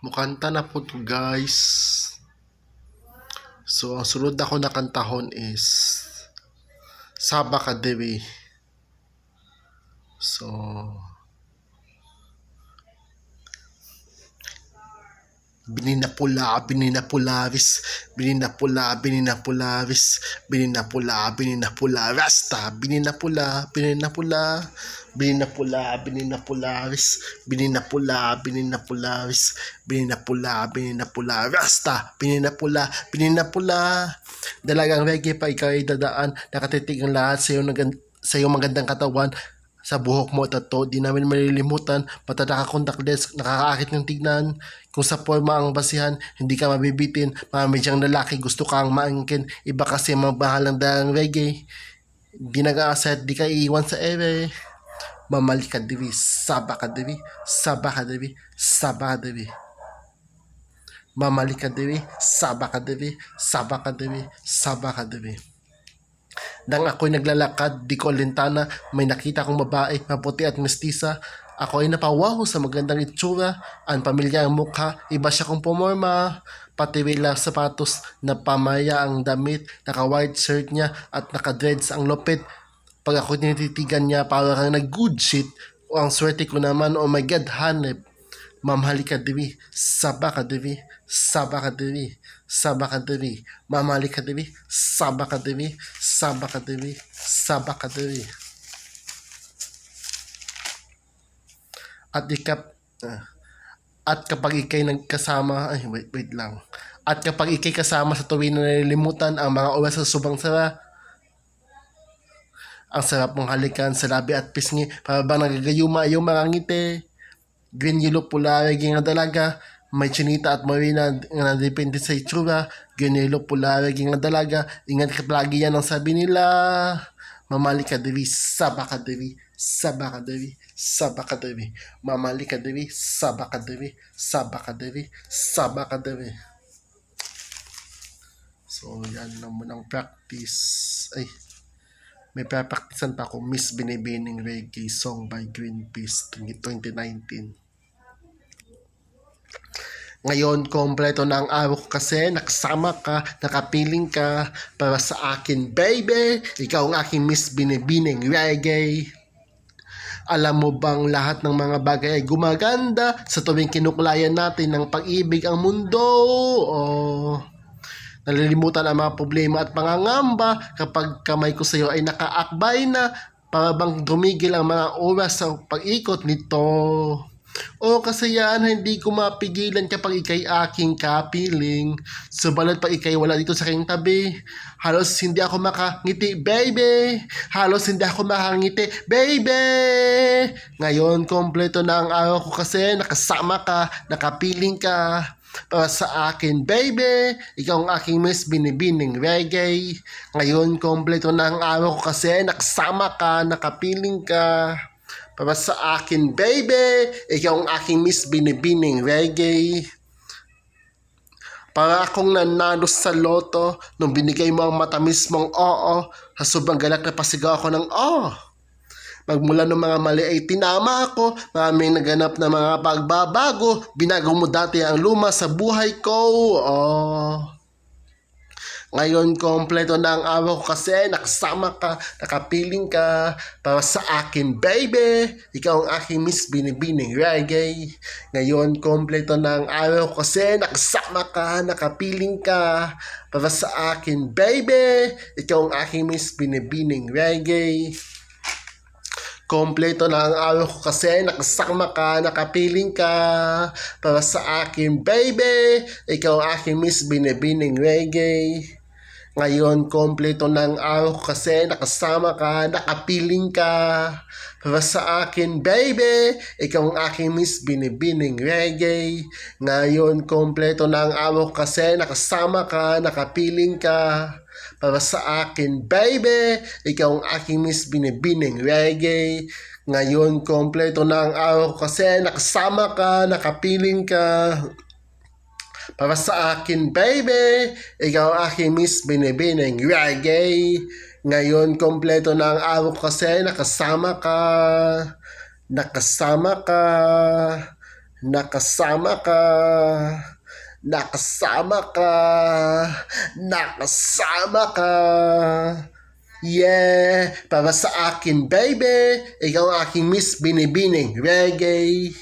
Mukanta na po to guys. So ang sunod ako na kantahon is Saba Ka Dewi. So Bininapula, bininapularis, bininapula, bininapularis, bininapula, bininapula, rasta, bininapula, bininapula, bininapula, bininapularis, bininapula, bininapularis, bininapula, bininapula, rasta, bininapula, bininapula. Dalagang reggae pa ikaw ay dadaan, nakatitig ang lahat sa iyong magandang katawan. Sa buhok mo tato, di namin malilimutan, mata nakakondakles, nakakaakit ng tignan. Kung sa forma ang basihan, hindi ka mabibitin, marami diyang lalaki, gusto kang maangkin, iba kasi mabahal ng dalang reggae. Di nag-aaset, di ka iiwan sa ere. Mamali ka divi, saba ka divi, saba ka divi, saba ka divi. Mamali ka divi, saba ka divi, saba ka divi, saba ka divi. Nang ako'y naglalakad, di ko alintana, may nakita kong babae, maputi at mestisa. Ako ay napawaho sa magandang itsura, ang pamilya ang mukha, iba siya kong pumorma. Pati wala sapatos, na pamaya ang damit, naka-white shirt niya at naka-dreads ang lupit. Pag ako tinititigan niya, parang nag-good shit. O ang swerte ko naman, oh my God, hanep. Mamahali ka divi, saba ka divi, saba ka divi, saba ka divi, mamahali ka divi, saba ka divi, saba ka divi, saba ka divi. At kapag ikay nagkasama, ay wait lang. At kapag ikay kasama sa tuwing na nalilimutan ang mga oras sa subang sara, ang sarap mong halikan sa labi at pisngi, para bang nagagayuma yung mga ngiti. Green, yellow, pula, reggae nga dalaga. May chinita at marina nga depende sa itsura. Green, yellow, pula, reggae nga dalaga. Ingat ka palagi yan ang sabi nila. Mamali ka divi, saba ka divi, saba ka divi, saba ka divi. Mamali ka divi, saba ka divi, saba ka divi, saba ka divi. So yan naman ang practice. Ay, may practicean pa ako, Miss Binibining Reggae Song by Greenpeace 2019. Ngayon, kompleto na ang araw ko kasi nakasama ka, nakapiling ka para sa akin, baby. Ikaw ang aking Miss Binibining Reggae. Alam mo bang lahat ng mga bagay ay gumaganda sa tuwing kinuklayan natin ng pag-ibig ang mundo? Oh. Nalilimutan ang mga problema at pangangamba kapag kamay ko sa iyo ay nakaakbay na, para bang dumigil ang mga oras sa pag-ikot nito. O kasayahan, hindi ko mapigilan kapag ikay aking kapiling. Subalit pag ikay wala dito sa aking tabi, halos hindi ako makangiti, baby. Halos hindi ako makangiti, baby. Ngayon, kompleto na ang araw ko kasi nakasama ka, nakapiling ka para sa akin, baby. Ikaw ang aking Miss Binibining Reggae. Ngayon, kompleto na ang araw ko kasi nakasama ka, nakapiling ka para sa akin, baby. Ikaw ang aking Miss Binibining Reggae. Para akong nanalo sa loto nung binigay mo ang matamis mong oo. Sa sobrang galak na pasigaw ako ng Magmula ng mga mali ay tinama ako. Maraming naganap na mga pagbabago. Binago mo dati ang luma sa buhay ko. Ngayon, kompleto na ang araw ko kasi nakasama ka, nakapiling ka para sa akin, baby. Ikaw ang aking Miss Binibining Reggae. Ngayon, kompleto na ang araw ko kasi nakasama ka, nakapiling ka para sa akin, baby. Ikaw ang aking Miss Binibining Reggae. Kompleto na ang araw ko kasi nakasama ka, nakapiling ka para sa akin, baby. Ikaw ang aking Miss Binibining Reggae. Ngayon, kompleto na ang araw ko kasi nakasama ka, nakapiling ka para sa akin, baby. Ikaw ang aking Miss Binibining Reggae. Ngayon, kompleto na ang araw ko kasi nakasama ka, nakapiling ka para sa akin, baby. Ikaw ang aking Miss Binibining Reggae. Ngayon, kompleto na ang araw ko kasi nakasama ka, nakapiling ka para sa akin, baby. Ikaw ang aking Miss Binibining Reggae. Ngayon, kompleto na ang araw kasi nakasama ka, Nakasama ka, nakasama ka, nakasama ka. Yeah, para sa akin baby, ikaw ang aking Miss Binibining Reggae.